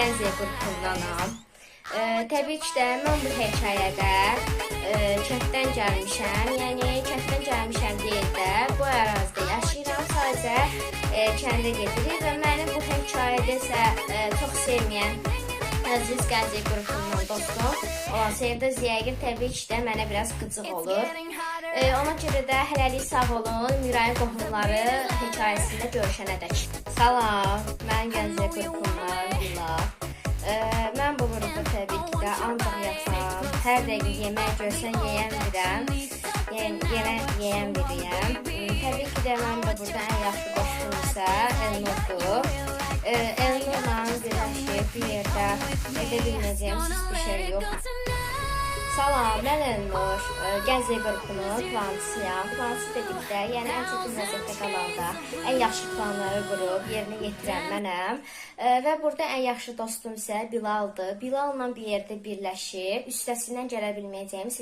Gəncə qrupundanam. Təbii ki də mən bu hekayədə kənddən gəlmişəm. Yəni kənddən gəlmişəm deyil də, bu ərazidə yaşayıram. Sadəcə kəndə gedirik və məni bu hekayədə isə çox sevməyən əziz Gəncə qrupundan dostum olan Sevda Ziyagil təbii ki də mənə biraz qıcıq olur. Ona görə də hələlik sağ olun, Mürayin qohumları hekayəsində görüşənədək. Salam, mən Gəncə qrupundan Gülab. Mən bu qrupu təbii ki də ancaq yatsam, hər dəqiqə yemək görsən yeyən birəm, yeyən biriyəm. Təbii ki də mən də burada ən yaxşı dostum isə Elnurdur. Elnurla birləşib bir yerdə edə bilməyəcəyim bir şey yox. Salam, mən Elnur, Gəncə qrupunun plançısıyam. Plançı dedikdə, yəni ən çətin vəziyyətdə qalanda ən yaxşı planları qurub yerinə yetirən mənəm. Və burada ən yaxşı dostum isə Bilaldır. Bilal'la bir yerdə birləşib, üstəsindən gələ bilməyəcəyimiz